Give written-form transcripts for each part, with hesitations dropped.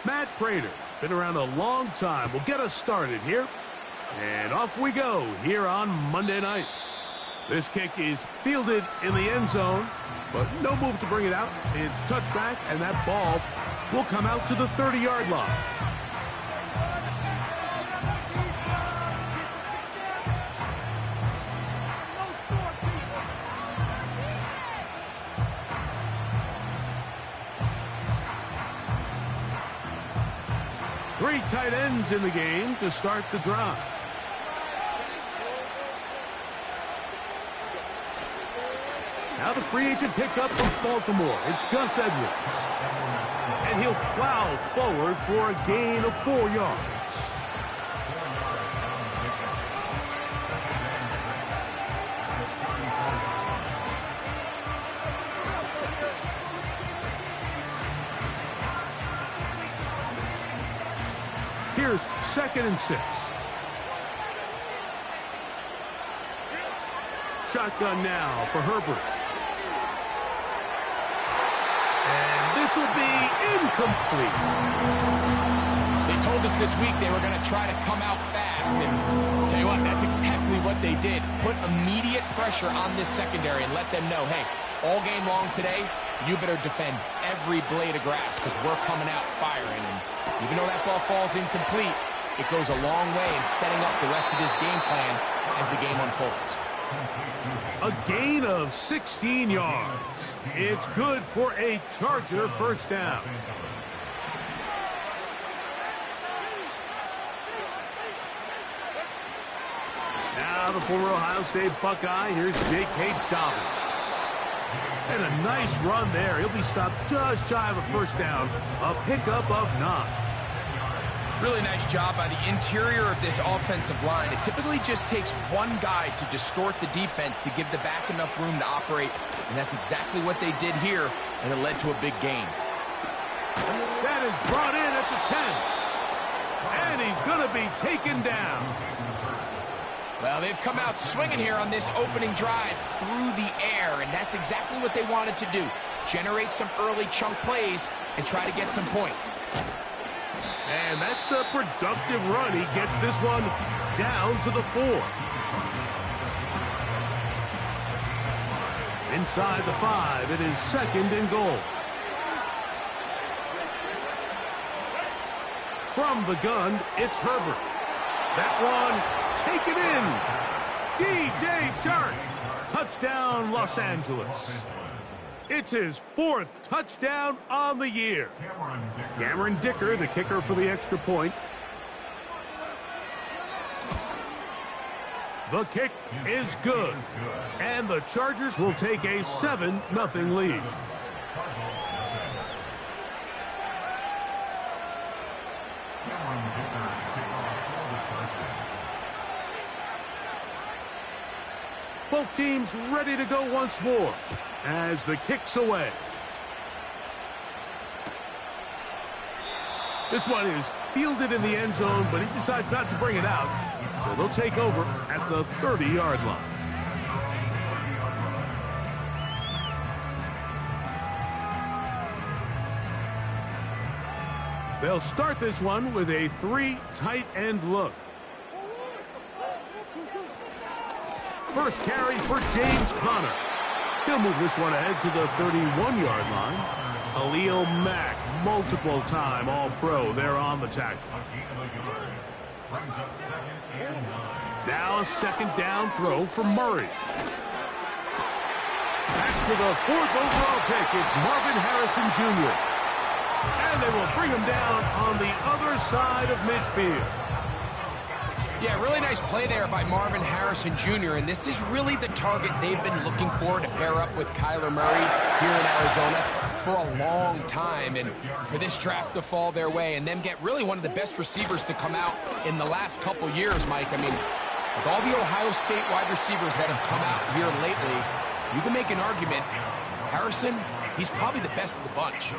Matt Prater's been around a long time. Will get us started here. And off we go here on Monday night. This kick is fielded in the end zone, but no move to bring it out. It's touchback, and that ball will come out to the 30-yard line. Three tight ends in the game to start the drive. Now the free agent pickup from Baltimore. It's Gus Edwards. And he'll plow forward for a gain of 4 yards. Here's 2nd and 6. Shotgun now for Herbert. And this will be incomplete. They told us this week they were going to try to come out fast. And tell you what, that's exactly what they did. Put immediate pressure on this secondary and let them know, hey, all game long today, you better defend every blade of grass because we're coming out firing. And even though that ball falls incomplete, it goes a long way in setting up the rest of this game plan as the game unfolds. A gain of 16 yards. It's good for a Charger first down. Now the former Ohio State Buckeye. Here's J.K. Dobbins. And a nice run there. He'll be stopped just shy of a first down. A pickup of 9. Really nice job by the interior of this offensive line. It typically just takes one guy to distort the defense to give the back enough room to operate, and that's exactly what they did here, and it led to a big gain. That is brought in at the 10. And he's going to be taken down. Well, they've come out swinging here on this opening drive through the air, and that's exactly what they wanted to do. Generate some early chunk plays and try to get some points. And that's a productive run. He gets this one down to the 4. Inside the 5, it is 2nd and goal. From the gun, it's Herbert. That one taken in. DJ Chark. Touchdown, Los Angeles. It's his 4th touchdown on the year. Cameron Dicker, the kicker for the extra point. The kick is good. And the Chargers will take a 7-0 lead. Both teams ready to go once more as the kick's away. This one is fielded in the end zone, but he decides not to bring it out. So they'll take over at the 30-yard line. They'll start this one with a 3 tight end look. First carry for James Conner. He'll move this one ahead to the 31-yard line. Khalil Mack, multiple-time All-Pro there on the tackle. Now a 2nd down throw for Murray. Back to the 4th overall pick. It's Marvin Harrison Jr. And they will bring him down on the other side of midfield. Yeah, really nice play there by Marvin Harrison Jr., and this is really the target they've been looking for to pair up with Kyler Murray here in Arizona for a long time, and for this draft to fall their way and them get really one of the best receivers to come out in the last couple years, Mike. I mean, with all the Ohio State wide receivers that have come out here lately, you can make an argument Harrison he's probably the best of the bunch.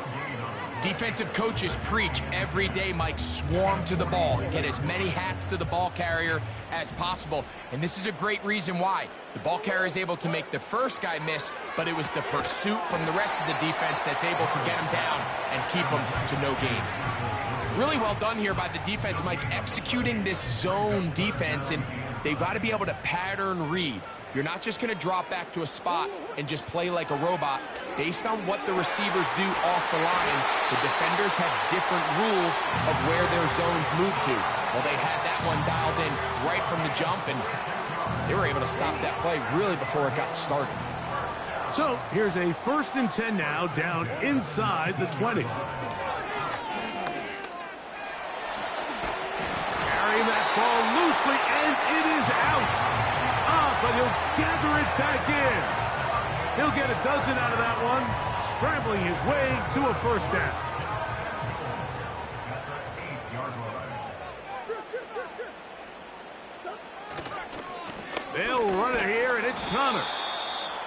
Defensive coaches preach every day, Mike, swarm to the ball. Get as many hats to the ball carrier as possible. And this is a great reason why. The ball carrier is able to make the first guy miss, but it was the pursuit from the rest of the defense that's able to get him down and keep him to no gain. Really well done here by the defense, Mike, executing this zone defense, and they've got to be able to pattern read. You're not just going to drop back to a spot and just play like a robot. Based on what the receivers do off the line, the defenders have different rules of where their zones move to. Well, they had that one dialed in right from the jump, and they were able to stop that play really before it got started. So here's a 1st and 10 now, down inside the 20. Carrying that ball loosely, and it is out. But he'll gather it back in. He'll get a dozen out of that one, scrambling his way to a 1st down. They'll run it here, and it's Connor.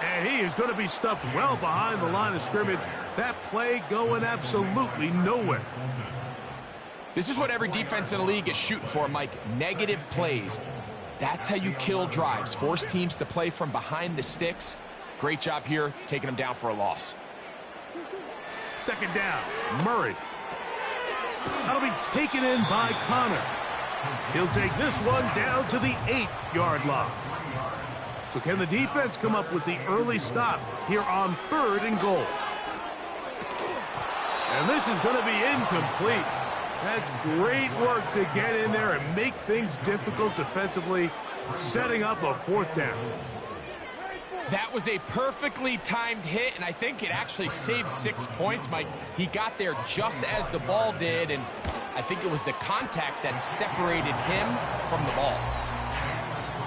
And he is going to be stuffed well behind the line of scrimmage. That play going absolutely nowhere. This is what every defense in the league is shooting for, Mike. Negative plays. That's how you kill drives. Force teams to play from behind the sticks. Great job here, taking them down for a loss. 2nd down, Murray. That'll be taken in by Connor. He'll take this one down to the 8-yard line. So can the defense come up with the early stop here on 3rd and goal? And this is going to be incomplete. That's great work to get in there and make things difficult defensively, setting up a 4th down. That was a perfectly timed hit, and I think it actually saved 6 points, Mike. He got there just as the ball did, and I think it was the contact that separated him from the ball.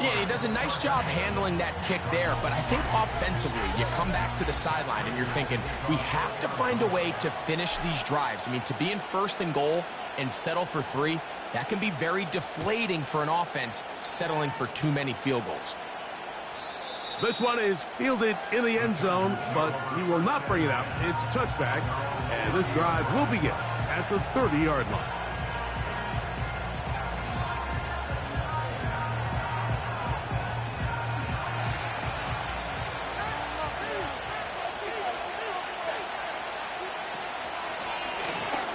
Yeah, he does a nice job handling that kick there, but I think offensively, you come back to the sideline and you're thinking, we have to find a way to finish these drives. I mean, to be in 1st and goal and settle for 3, that can be very deflating for an offense settling for too many field goals. This one is fielded in the end zone, but he will not bring it out. It's touchback, and this drive will begin at the 30-yard line.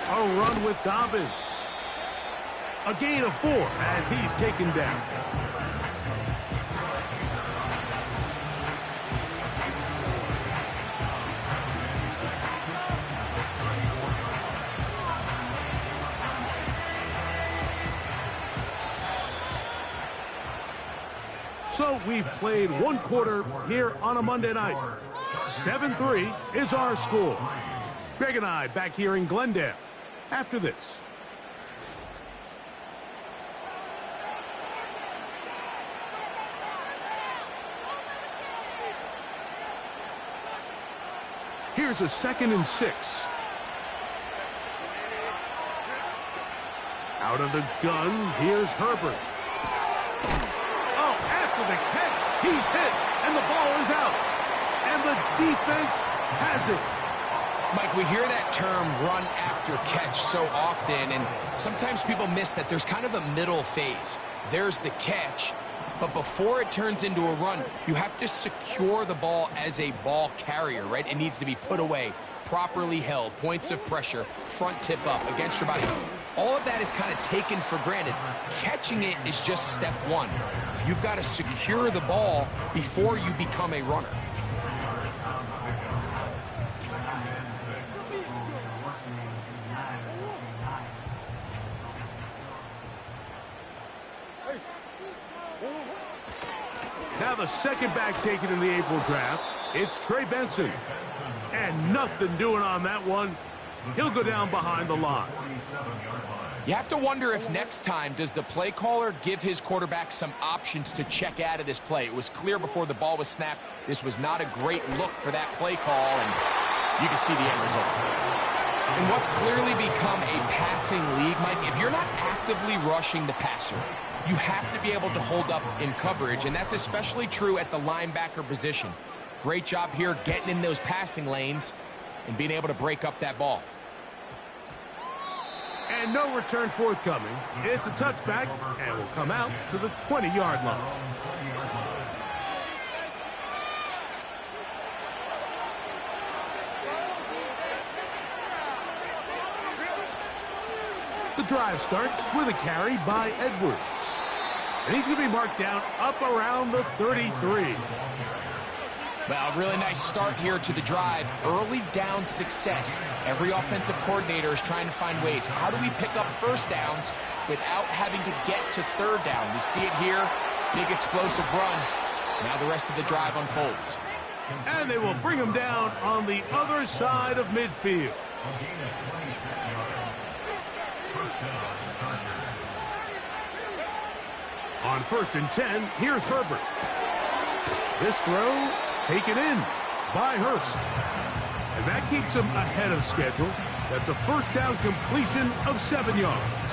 A run with Dobbins. A gain of 4 as he's taken down. So we've played 1 quarter here on a Monday night. 7-3 is our score. Greg and I back here in Glendale after this. Here's a 2nd and 6. Out of the gun, here's Herbert. Oh, after the catch, he's hit, and the ball is out. And the defense has it. Mike, we hear that term run after catch so often, and sometimes people miss that there's kind of a middle phase. There's the catch, but before it turns into a run, you have to secure the ball as a ball carrier, right? It needs to be put away, properly held, points of pressure, front tip up against your body. All of that is kind of taken for granted. Catching it is just step 1. You've got to secure the ball before you become a runner. Now the second back taken in the April draft, it's Trey Benson. And nothing doing on that one. He'll go down behind the line. You have to wonder if next time, does the play caller give his quarterback some options to check out of this play? It was clear before the ball was snapped. This was not a great look for that play call, and you can see the end result. And what's clearly become a passing league, Mike, if you're not actively rushing the passer, you have to be able to hold up in coverage, and that's especially true at the linebacker position. Great job here getting in those passing lanes. and being able to break up that ball. And no return forthcoming. It's a touchback and will come out to the 20-yard line. The drive starts with a carry by Edwards. And he's going to be marked down up around the 33. Well, a really nice start here to the drive. Early down success. Every offensive coordinator is trying to find ways. How do we pick up first downs without having to get to third down? We see it here. Big explosive run. Now the rest of the drive unfolds. And they will bring him down on the other side of midfield. On 1st and 10, here's Herbert. This throw taken in by Hurst. And that keeps him ahead of schedule. That's a first down completion of 7 yards.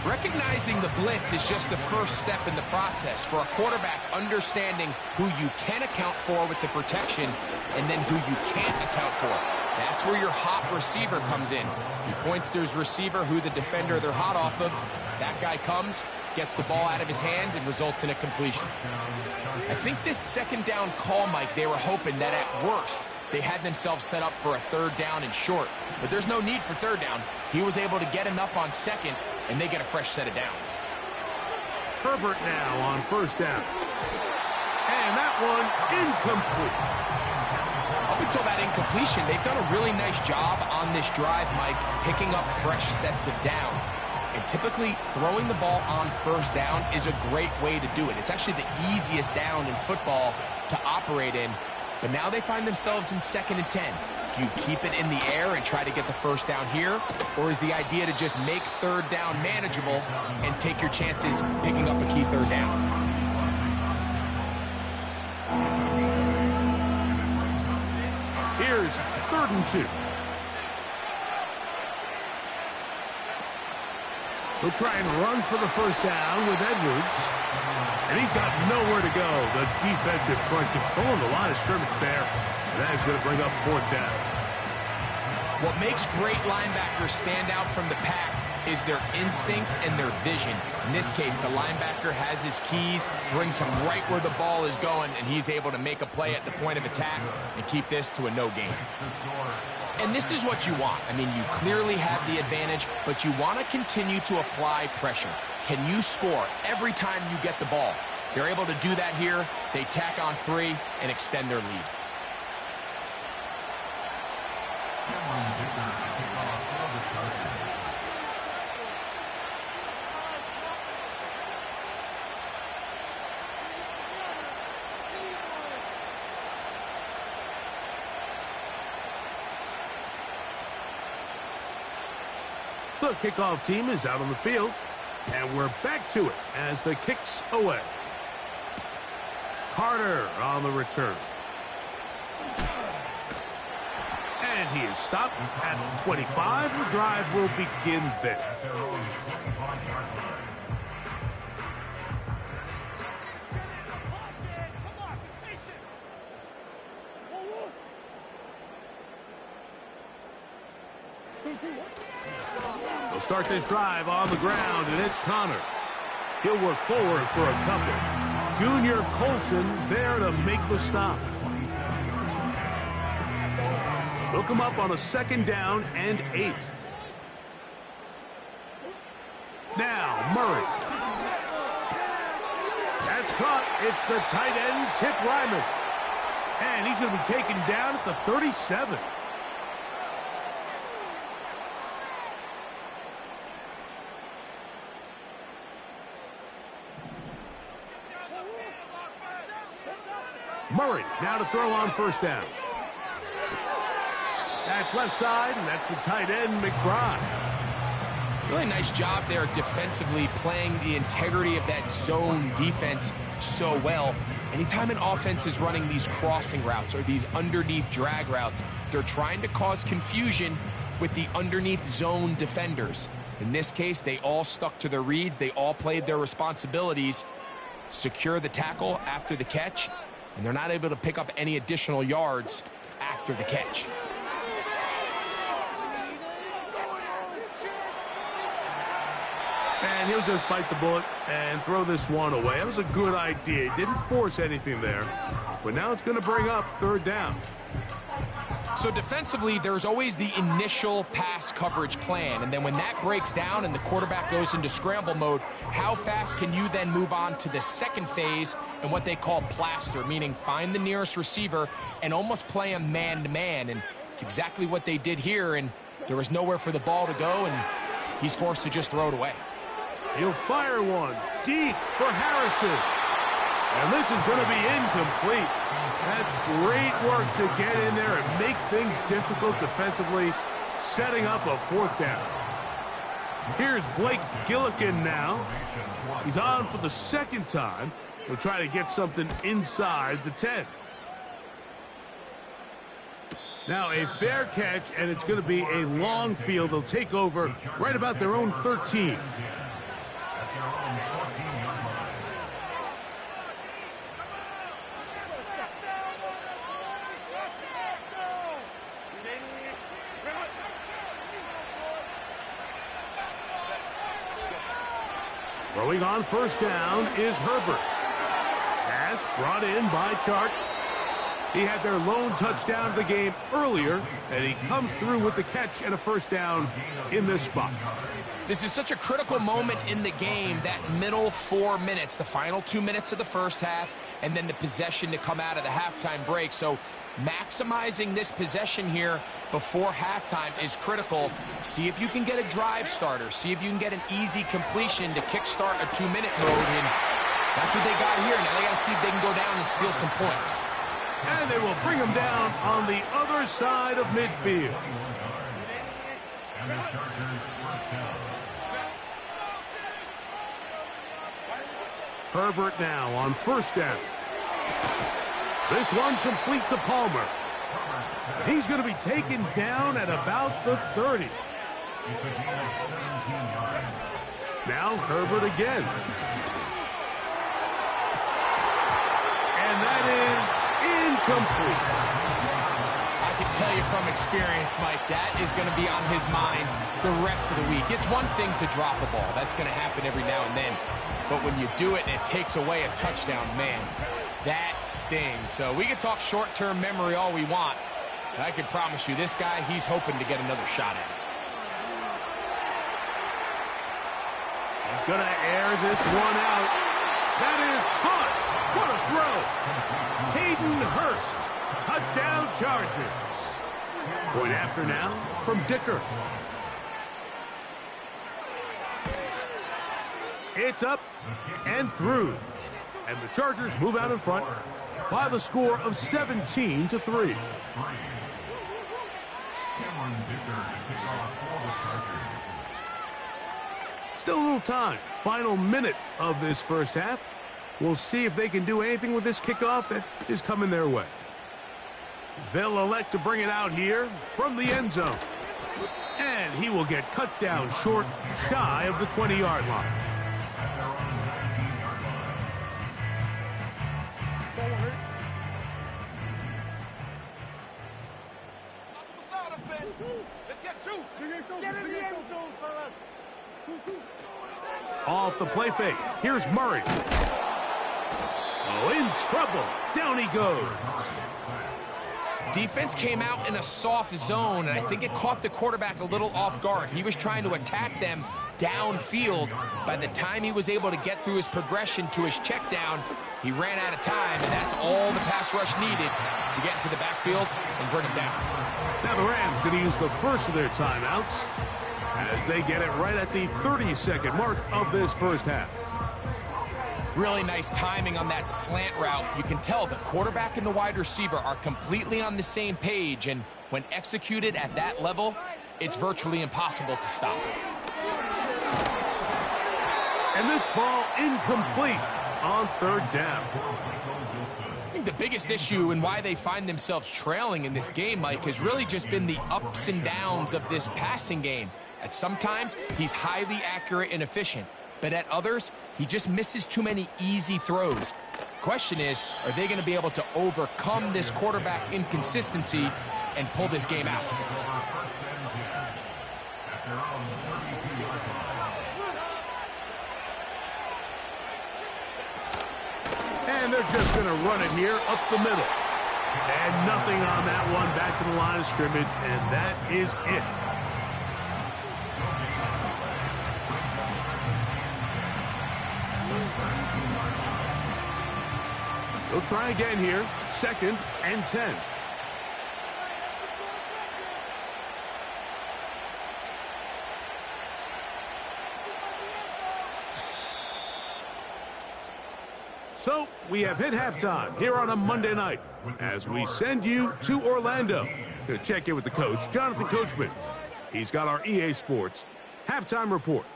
Recognizing the blitz is just the first step in the process for a quarterback, understanding who you can account for with the protection and then who you can't account for. That's where your hot receiver comes in. He points to his receiver, who the defender they're hot off of. That guy comes, gets the ball out of his hand, and results in a completion. I think this second down call, Mike, they were hoping that at worst they had themselves set up for a third down and short. But there's no need for third down. He was able to get enough on second, and they get a fresh set of downs. Herbert now on 1st down. And that one incomplete. Up until that incompletion, they've done a really nice job on this drive, Mike, picking up fresh sets of downs. And typically, throwing the ball on 1st down is a great way to do it. It's actually the easiest down in football to operate in. But now they find themselves in 2nd and 10. Do you keep it in the air and try to get the first down here? Or is the idea to just make 3rd down manageable and take your chances picking up a key 3rd down? Here's 3rd and 2. He'll try and run for the first down with Edwards. And he's got nowhere to go. The defensive front controlling the line of scrimmage there. And that is going to bring up 4th down. What makes great linebackers stand out from the pack is their instincts and their vision. In this case, the linebacker has his keys, brings him right where the ball is going, and he's able to make a play at the point of attack and keep this to a no gain. And this is what you want. I mean, you clearly have the advantage, but you want to continue to apply pressure. Can you score every time you get the ball? They're able to do that here. They tack on 3 and extend their lead. The kickoff team is out on the field, and we're back to it as the kick's away. Carter on the return. And he is stopped at 25. The drive will begin there. They'll start this drive on the ground, and it's Connor. He'll work forward for a couple. Junior Colson there to make the stop. They'll come up on a 2nd down and 8. Now, Murray. That's caught. It's the tight end, Chip Ryman. And he's going to be taken down at the 37. Murray now to throw on 1st down. That's left side, and that's the tight end, McBride. Really nice job there defensively, playing the integrity of that zone defense so well. Anytime an offense is running these crossing routes or these underneath drag routes, they're trying to cause confusion with the underneath zone defenders. In this case, they all stuck to their reads. They all played their responsibilities. Secure the tackle after the catch, and they're not able to pick up any additional yards after the catch. And he'll just bite the bullet and throw this one away. That was a good idea. He didn't force anything there. But now it's going to bring up third down. So defensively, there's always the initial pass coverage plan. And then when that breaks down and the quarterback goes into scramble mode, how fast can you then move on to the second phase and what they call plaster, meaning find the nearest receiver and almost play him man-to-man. And it's exactly what they did here. And there was nowhere for the ball to go, and he's forced to just throw it away. He'll fire one deep for Harrison. And this is going to be incomplete. That's great work to get in there and make things difficult defensively, setting up a fourth down. Here's Blake Gillikin now. He's on for the second time. He'll try to get something inside the 10. Now a fair catch, and it's going to be a long field. They'll take over right about their own 13. Throwing on first down is Herbert. Pass brought in by Chark. He had their lone touchdown of the game earlier, and he comes through with the catch and a first down in this spot. This is such a critical moment in the game, that middle 4 minutes, the final 2 minutes of the first half, and then the possession to come out of the halftime break. So maximizing this possession here before halftime is critical. See if you can get a drive starter. See if you can get an easy completion to kickstart a 2-minute mode. And that's what they got here. Now they got to see if they can go down and steal some points. And they will bring him down on the other side of midfield. Herbert now on first down. This one complete to Palmer. He's going to be taken down at about the 30. Now Herbert again. And that is incomplete. I can tell you from experience, Mike, that is going to be on his mind the rest of the week. It's one thing to drop a ball. That's going to happen every now and then. But when you do it and it takes away a touchdown, man, that stings. So we can talk short-term memory all we want. But I can promise you, this guy, he's hoping to get another shot at it. He's going to air this one out. That is caught. What a throw. Hayden Hurst. Touchdown Chargers. Point after now from Dicker. It's up and through. And the Chargers move out in front by the score of 17-3. Still a little time. Final minute of this first half. We'll see if they can do anything with this kickoff that is coming their way. They'll elect to bring it out here from the end zone. And he will get cut down short, shy of the 20-yard line. Let's get two. Get in the end zone for us. Off the play fake. Here's Murray. Oh, in trouble. Down he goes. Defense came out in a soft zone, and I think it caught the quarterback a little off guard. He was trying to attack them downfield. By the time he was able to get through his progression to his check down, he ran out of time, and that's all the pass rush needed to get into the backfield and bring him down. Now the Rams going to use the first of their timeouts as they get it right at the 30-second mark of this first half. Really nice timing on that slant route. You can tell the quarterback and the wide receiver are completely on the same page, and when executed at that level, it's virtually impossible to stop. And this ball incomplete on third down. I think the biggest issue and why they find themselves trailing in this game, Mike, has really just been the ups and downs of this passing game. At sometimes, he's highly accurate and efficient, but at others, he just misses too many easy throws. Question is, are they going to be able to overcome this quarterback inconsistency and pull this game out? And they're just going to run it here up the middle. And nothing on that one. Back to the line of scrimmage, and that is it. They'll try again here. 2nd and 10. So, we have hit halftime here on a Monday night as we send you to Orlando to check in with the coach, Jonathan Coachman. He's got our EA Sports halftime report.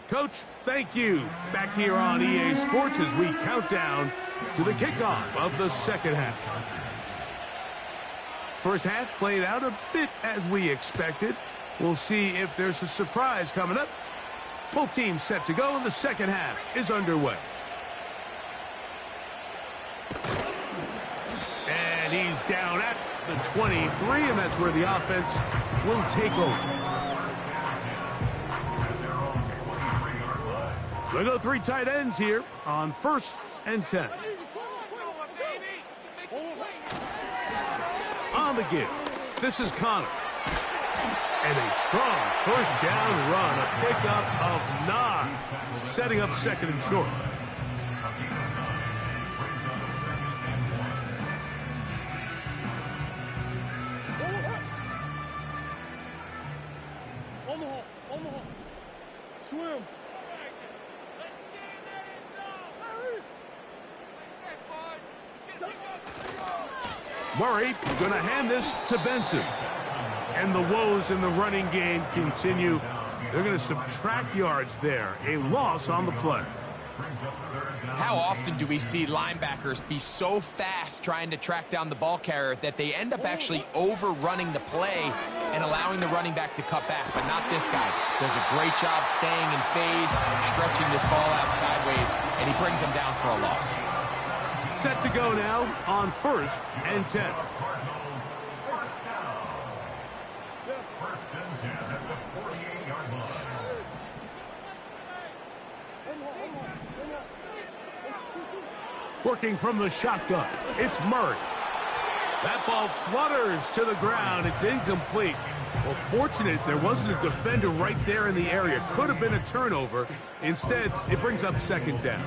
Coach, thank you. Back here on EA Sports as we count down to the kickoff of the second half. First half played out a bit as we expected. We'll see if there's a surprise coming up. Both teams set to go, and the second half is underway. And he's down at the 23, and that's where the offense will take over. They go 3 tight ends here on 1st and 10. On the give, this is Connor. And a strong first down run, a pickup of 9, setting up 2nd and short. Swim. Murray going to hand this to Benson. And the woes in the running game continue. They're going to subtract yards there. A loss on the play. How often do we see linebackers be so fast trying to track down the ball carrier that they end up actually overrunning the play and allowing the running back to cut back? But not this guy. Does a great job staying in phase, stretching this ball out sideways, and he brings them down for a loss. Set to go now on 1st and 10. Working from the shotgun, it's Murray. That ball flutters to the ground. It's incomplete. Well, fortunate there wasn't a defender right there in the area. Could have been a turnover. Instead, it brings up 2nd down.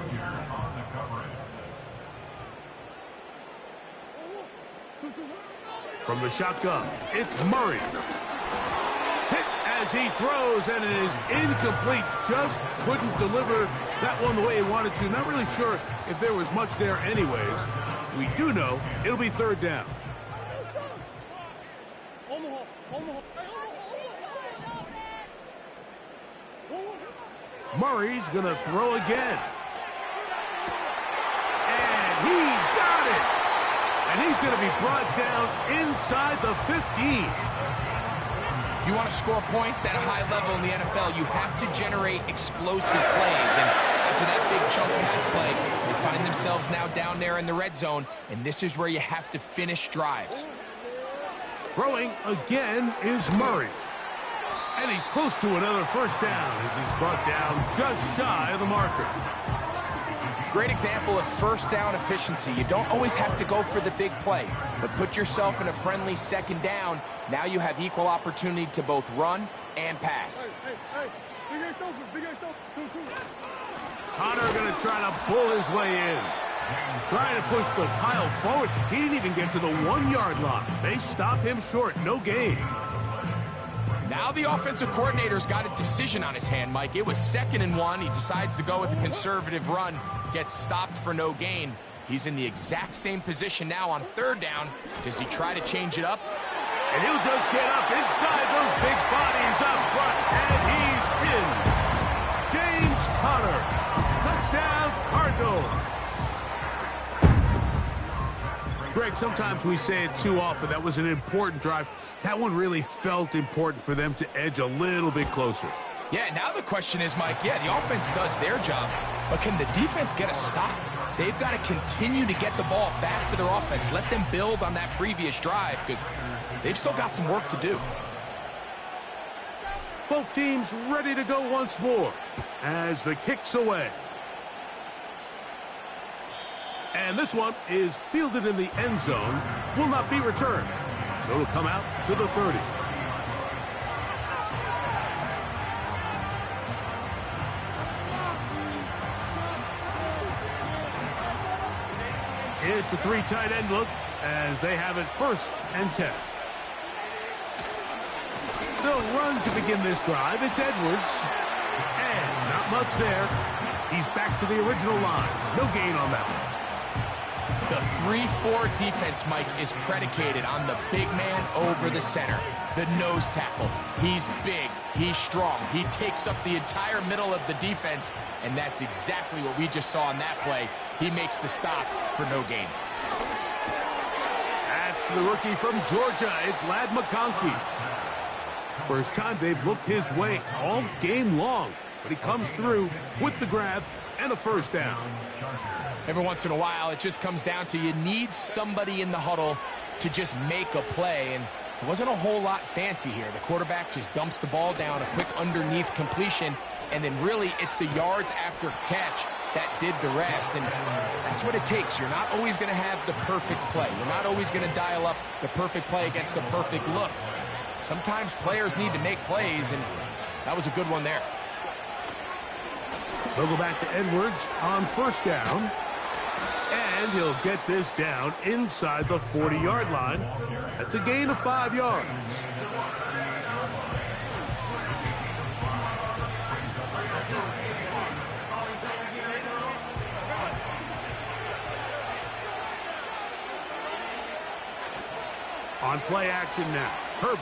From the shotgun, it's Murray. Hit as he throws, and it is incomplete. Just couldn't deliver that one the way he wanted to. Not really sure if there was much there anyways. We do know it'll be 3rd down. Murray's going to throw again. And he's got it. And he's going to be brought down inside the 15. If you want to score points at a high level in the NFL, you have to generate explosive plays. And after that big chunk pass play, they find themselves now down there in the red zone, and this is where you have to finish drives. Throwing again is Murray. And he's close to another 1st down as he's brought down just shy of the marker. Great example of 1st down efficiency. You don't always have to go for the big play, but put yourself in a friendly 2nd down. Now you have equal opportunity to both run and pass. Connor going to try to pull his way in. Trying to push the pile forward. He didn't even get to the 1-yard line. They stop him short. No gain. Now the offensive coordinator's got a decision on his hand, Mike. It was 2nd and 1. He decides to go with a conservative run. Gets stopped for no gain. He's in the exact same position now on 3rd down. Does he try to change it up? And he'll just get up inside those big bodies up front. And he's in. James Conner. Touchdown, Cardinals. Greg, sometimes we say it too often. That was an important drive. That one really felt important for them to edge a little bit closer. Yeah, now the question is, Mike, the offense does their job, but can the defense get a stop? They've got to continue to get the ball back to their offense. Let them build on that previous drive because they've still got some work to do. Both teams ready to go once more as the kick's away. And this one is fielded in the end zone, will not be returned. So it'll come out to the 30. It's a 3 tight end look as they have it 1st and 10. They'll run to begin this drive. It's Edwards. And not much there. He's back to the original line. No gain on that one. The 3-4 defense, Mike, is predicated on the big man over the center, the nose tackle. He's big, he's strong, he takes up the entire middle of the defense, and that's exactly what we just saw in that play. He makes the stop for no gain. That's the rookie from Georgia. It's Ladd McConkey. First time they've looked his way all game long, but he comes through with the grab and a 1st down. Every once in a while, it just comes down to you need somebody in the huddle to just make a play, and it wasn't a whole lot fancy here. The quarterback just dumps the ball down, a quick underneath completion, and then really it's the yards after catch that did the rest, and that's what it takes. You're not always going to have the perfect play. You're not always going to dial up the perfect play against the perfect look. Sometimes players need to make plays, and that was a good one there. They'll go back to Edwards on 1st down. And he'll get this down inside the 40-yard line. That's a gain of 5 yards. On play action now, Herbert.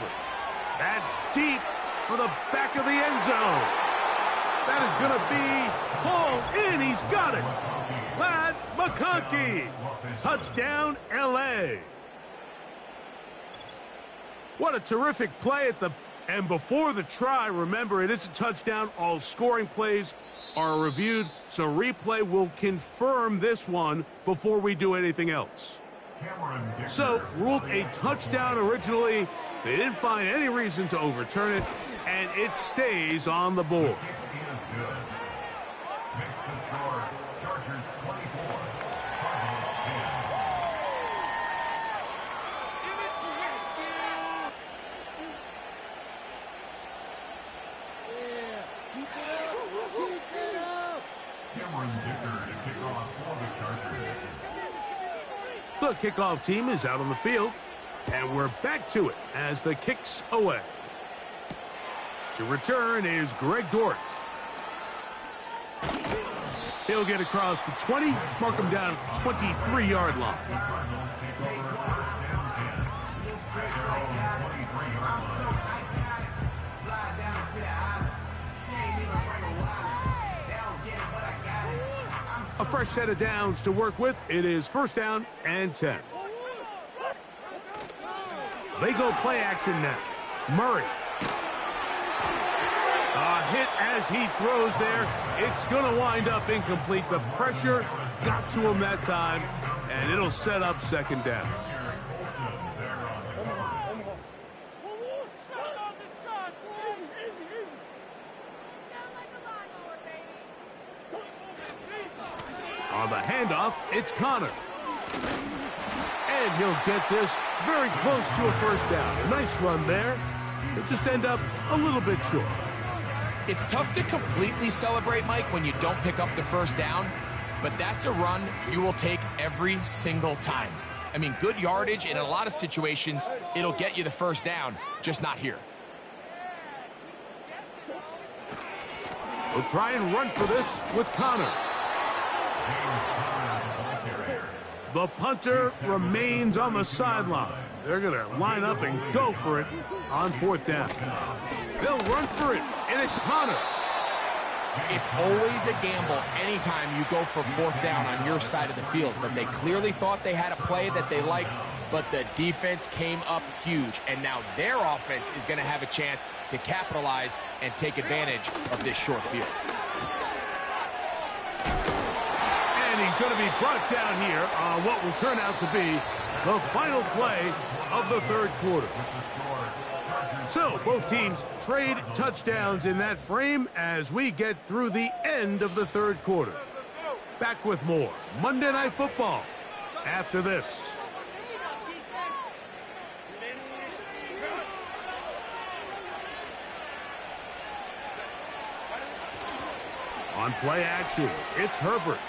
That's deep for the back of the end zone. That is going to be hauled in. He's got it. Ladd McConkey. Touchdown, L.A. What a terrific play at the... And before the try, remember, it is a touchdown. All scoring plays are reviewed, so replay will confirm this one before we do anything else. So, ruled a touchdown originally. They didn't find any reason to overturn it, and it stays on the board. The kickoff team is out on the field, and we're back to it as the kick's away. To return is Greg Dortch. He'll get across the 20, mark him down at the 23-yard line. A fresh set of downs to work with. It is 1st down and 10. They go play action now. Murray. A hit as he throws there. It's going to wind up incomplete. The pressure got to him that time, and it'll set up 2nd down. On the handoff, it's Connor. And he'll get this very close to a 1st down. A nice run there. It'll just end up a little bit short. It's tough to completely celebrate, Mike, when you don't pick up the 1st down, but that's a run you will take every single time. I mean, good yardage, and in a lot of situations, it'll get you the 1st down, just not here. We'll try and run for this with Connor. The punter remains on the sideline. They're going to line up and go for it on 4th down. They'll run for it, and it's Connor. It's always a gamble anytime you go for 4th down on your side of the field, but they clearly thought they had a play that they liked, but the defense came up huge, and now their offense is going to have a chance to capitalize and take advantage of this short field. And he's going to be brought down here on what will turn out to be the final play of the third quarter. So both teams trade touchdowns in that frame as we get through the end of the third quarter. Back with more Monday Night Football after this. On play action, it's Herbert.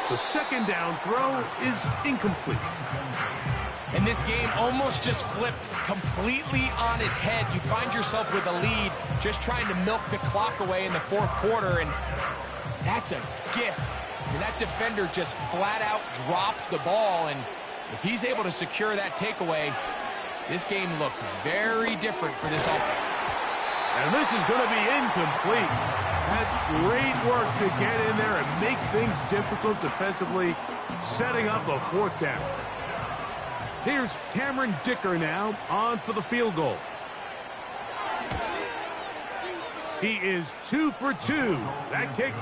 The second down throw is incomplete. And this game almost just flipped completely on his head. You find yourself with a lead, just trying to milk the clock away in the fourth quarter, and that's a gift. And that defender just flat out drops the ball, and if he's able to secure that takeaway, this game looks very different for this offense. And this is going to be incomplete. That's great work to get in there and make things difficult defensively, setting up a fourth down. Here's Cameron Dicker now on for the field goal. He is 2 for 2. That kick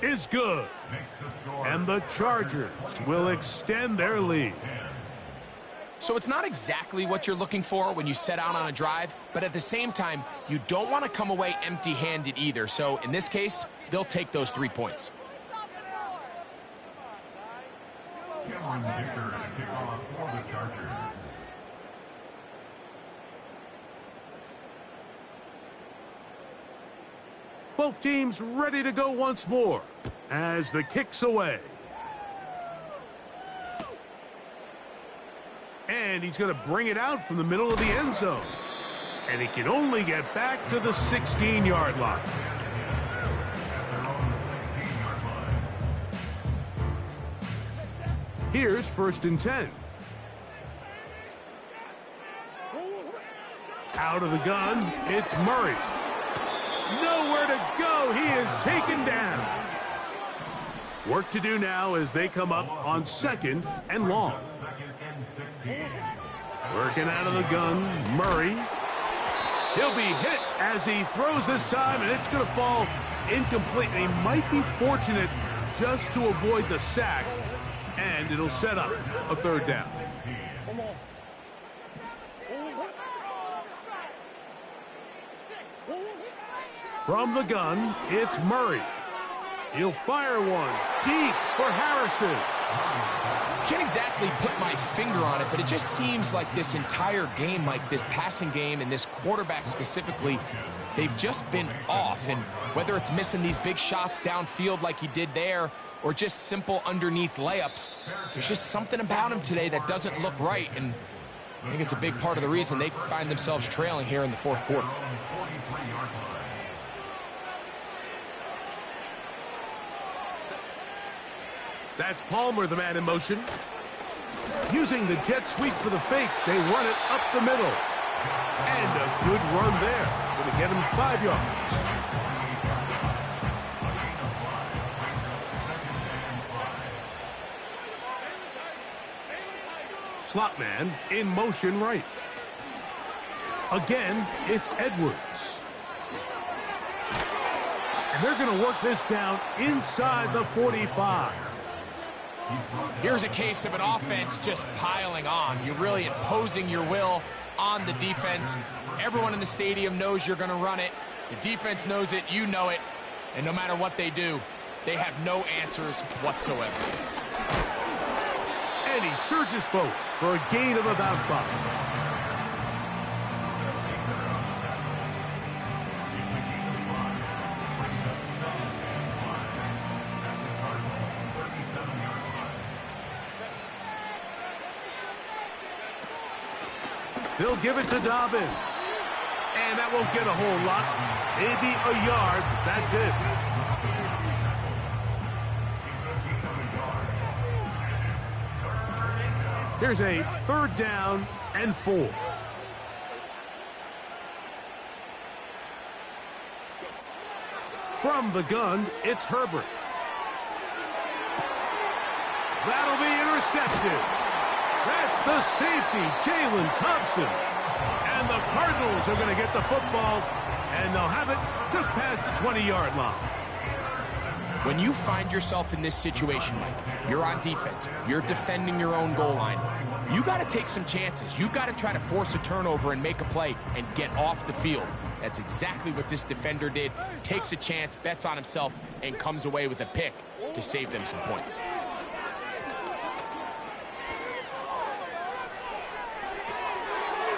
is good. And the Chargers will extend their lead. So it's not exactly what you're looking for when you set out on a drive, but at the same time, you don't want to come away empty-handed either. So in this case, they'll take those 3 points. Cameron Dicker to kick off for the Chargers. Both teams ready to go once more as the kick's away. And he's going to bring it out from the middle of the end zone. And he can only get back to the 16-yard line. Here's 1st and 10. Out of the gun, it's Murray. Nowhere to go. He is taken down. Work to do now as they come up on 2nd and long. Working out of the gun, Murray. He'll be hit as he throws this time, and it's going to fall incomplete. And he might be fortunate just to avoid the sack, and it'll set up a 3rd down. From the gun, it's Murray. He'll fire one deep for Harrison. Can't exactly put my finger on it, but it just seems like this entire game, like this passing game and this quarterback specifically, they've just been off. And whether it's missing these big shots downfield like he did there or just simple underneath layups, there's just something about him today that doesn't look right. And I think it's a big part of the reason they find themselves trailing here in the fourth quarter. That's Palmer, the man in motion. Using the jet sweep for the fake, they run it up the middle. And a good run there. Going to get him 5 yards. Slot man in motion right. Again, it's Edwards. And they're going to work this down inside the 45. Here's a case of an offense just piling on. You're really imposing your will on the defense. Everyone in the stadium knows you're going to run it. The defense knows it, you know it. And no matter what they do, they have no answers whatsoever. And he surges forward for a gain of about 5. They'll give it to Dobbins. And that won't get a whole lot. Maybe a yard. That's it. Here's a 3rd down and 4. From the gun, it's Herbert. That'll be intercepted. That's the safety, Jalen Thompson. And the Cardinals are going to get the football, and they'll have it just past the 20-yard line. When you find yourself in this situation, Mike, you're on defense, you're defending your own goal line, you got to take some chances. You got to try to force a turnover and make a play and get off the field. That's exactly what this defender did. Takes a chance, bets on himself, and comes away with a pick to save them some points.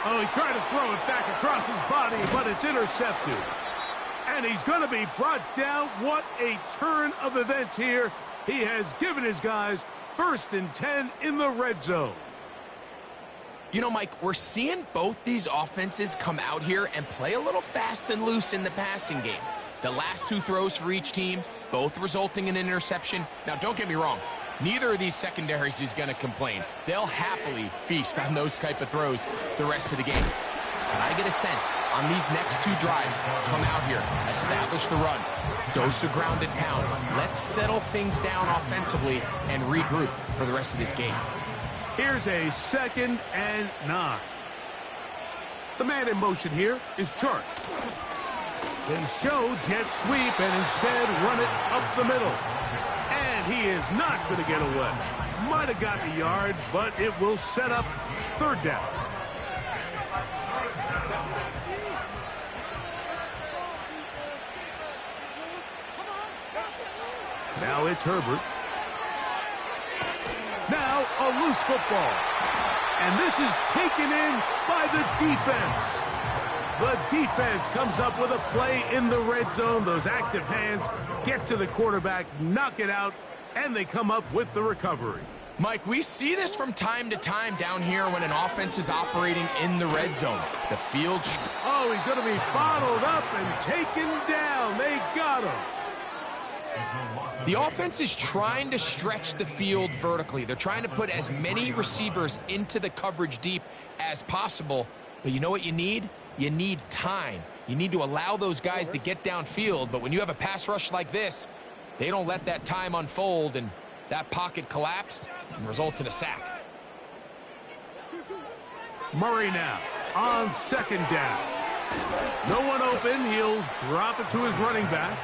Oh, he tried to throw it back across his body, but it's intercepted. And he's going to be brought down. What a turn of events here. He has given his guys 1st and 10 in the red zone. You know, Mike, we're seeing both these offenses come out here and play a little fast and loose in the passing game. The last 2 throws for each team, both resulting in an interception. Now, don't get me wrong. Neither of these secondaries is going to complain. They'll happily feast on those type of throws the rest of the game. But I get a sense on these next 2 drives, come out here, establish the run, dose a ground and pound. Let's settle things down offensively and regroup for the rest of this game. Here's a 2nd and 9. The man in motion here is Chark. They show jet sweep and instead run it up the middle. And he is not going to get away. Might have gotten a yard, but it will set up 3rd down. Now it's Herbert. Now a loose football. And this is taken in by the defense. The defense comes up with a play in the red zone. Those active hands get to the quarterback, knock it out, and they come up with the recovery. Mike, we see this from time to time down here when an offense is operating in the red zone. The field... Oh, he's going to be bottled up and taken down. They got him. The offense is trying to stretch the field vertically. They're trying to put as many receivers into the coverage deep as possible. But you know what you need? You need time. You need to allow those guys to get downfield. But when you have a pass rush like this, they don't let that time unfold, and that pocket collapsed and results in a sack. Murray now on 2nd down. No one open. He'll drop it to his running back.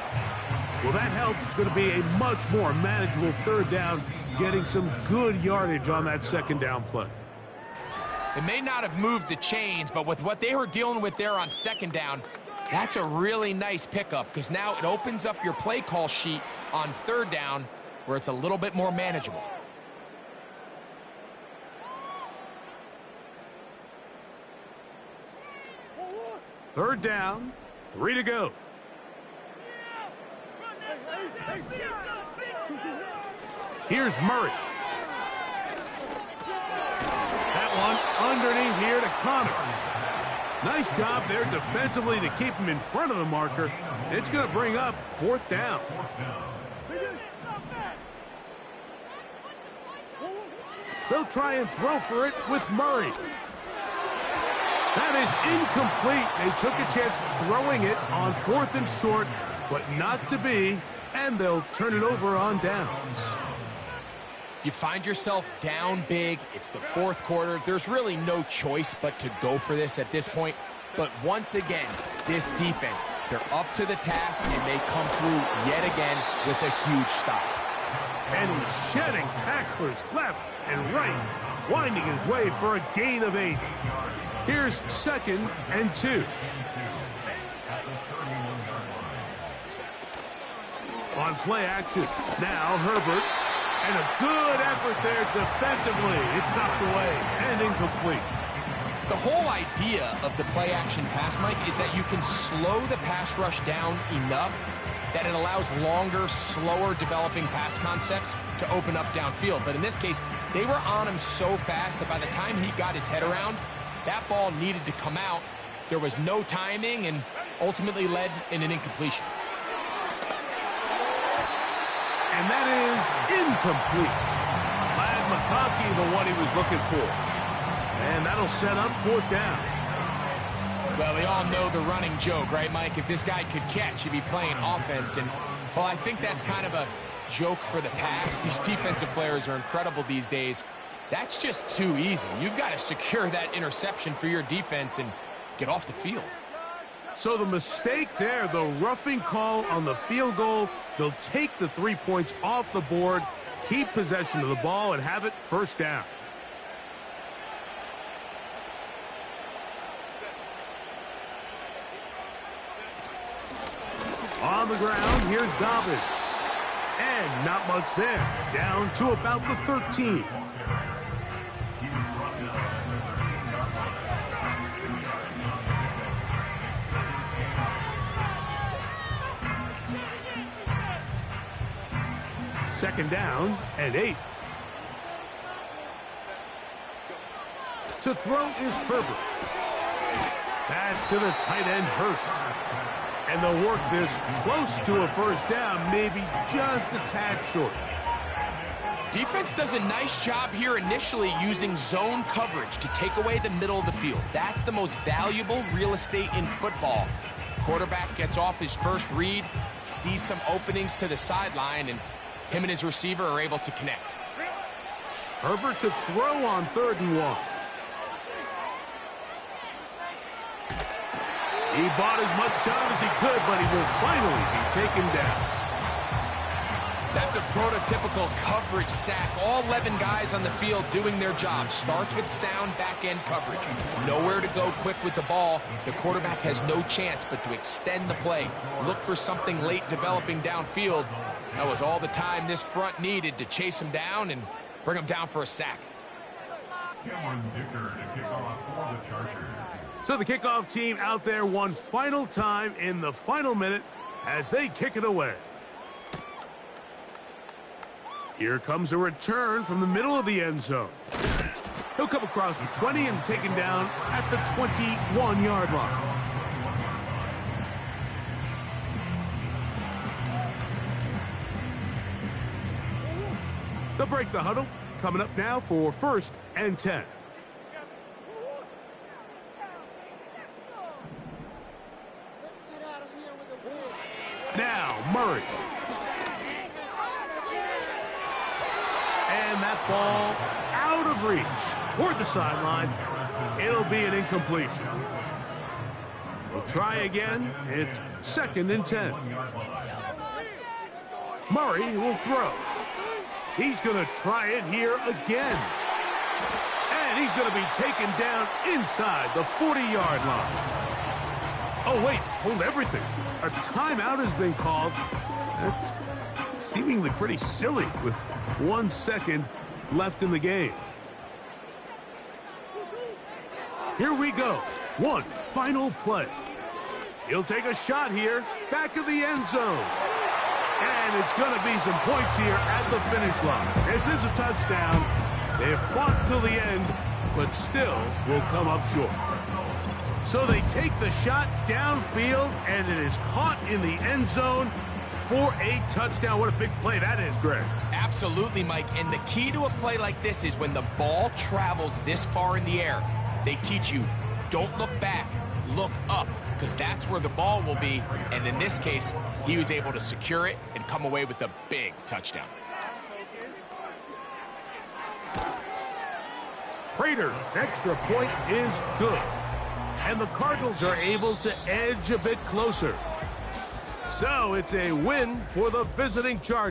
Well, that helps. It's going to be a much more manageable 3rd down, getting some good yardage on that 2nd down play. It may not have moved the chains, but with what they were dealing with there on 2nd down, that's a really nice pickup because now it opens up your play call sheet on 3rd down where it's a little bit more manageable. Third down, 3 to go. Here's Murray. That one underneath here to Connor. Nice job there defensively to keep him in front of the marker. It's going to bring up 4th down. They'll try and throw for it with Murray. That is incomplete. They took a chance throwing it on 4th and short, but not to be, and they'll turn it over on downs. You find yourself down big. It's the 4th quarter. There's really no choice but to go for this at this point. But once again, this defense, they're up to the task, and they come through yet again with a huge stop. And he's shedding tacklers left and right, winding his way for a gain of 8. Here's 2nd and 2. On play action, now Herbert. And a good effort there defensively. It's knocked away and incomplete. The whole idea of the play-action pass, Mike, is that you can slow the pass rush down enough that it allows longer, slower developing pass concepts to open up downfield. But in this case, they were on him so fast that by the time he got his head around, that ball needed to come out. There was no timing and ultimately led in an incompletion. And that is incomplete. Lad McConkey, the one he was looking for. And that'll set up 4th down. Well, we all know the running joke, right, Mike? If this guy could catch, he'd be playing offense. And, well, I think that's kind of a joke for the past. These defensive players are incredible these days. That's just too easy. You've got to secure that interception for your defense and get off the field. So the mistake there, the roughing call on the field goal, they'll take the 3 points off the board, keep possession of the ball, and have it first down. On the ground, here's Dobbins. And not much there. Down to about the 13. Second down and 8. To throw is Herbert. Pass to the tight end, Hurst. And they'll work this close to a first down, maybe just a tad short. Defense does a nice job here initially using zone coverage to take away the middle of the field. That's the most valuable real estate in football. Quarterback gets off his first read, sees some openings to the sideline, and him and his receiver are able to connect. Herbert to throw on 3rd and 1. He bought as much time as he could, but he will finally be taken down. That's a prototypical coverage sack. All 11 guys on the field doing their job. Starts with sound back-end coverage. Nowhere to go quick with the ball. The quarterback has no chance but to extend the play. Look for something late developing downfield. That was all the time this front needed to chase him down and bring him down for a sack. So the kickoff team out there one final time in the final minute as they kick it away. Here comes a return from the middle of the end zone. He'll come across the 20 and taken down at the 21-yard line. They'll break the huddle. Coming up now for 1st and 10. Now, Murray. And that ball out of reach toward the sideline. It'll be an incompletion. We'll try again. It's 2nd and 10. Murray will throw. He's going to try it here again. And he's going to be taken down inside the 40-yard line. Oh, wait, hold everything. A timeout has been called. That's seemingly pretty silly with 1 second left in the game. Here we go. One final play. He'll take a shot here, back of the end zone. And it's going to be some points here at the finish line. This is a touchdown. They have fought till the end, but still will come up short. So they take the shot downfield, and it is caught in the end zone for a touchdown. What a big play that is, Greg. Absolutely, Mike. And the key to a play like this is when the ball travels this far in the air, they teach you, don't look back, look up, because that's where the ball will be. And in this case, he was able to secure it and come away with a big touchdown. Prater's extra point is good. And the Cardinals are able to edge a bit closer. So it's a win for the visiting Chargers.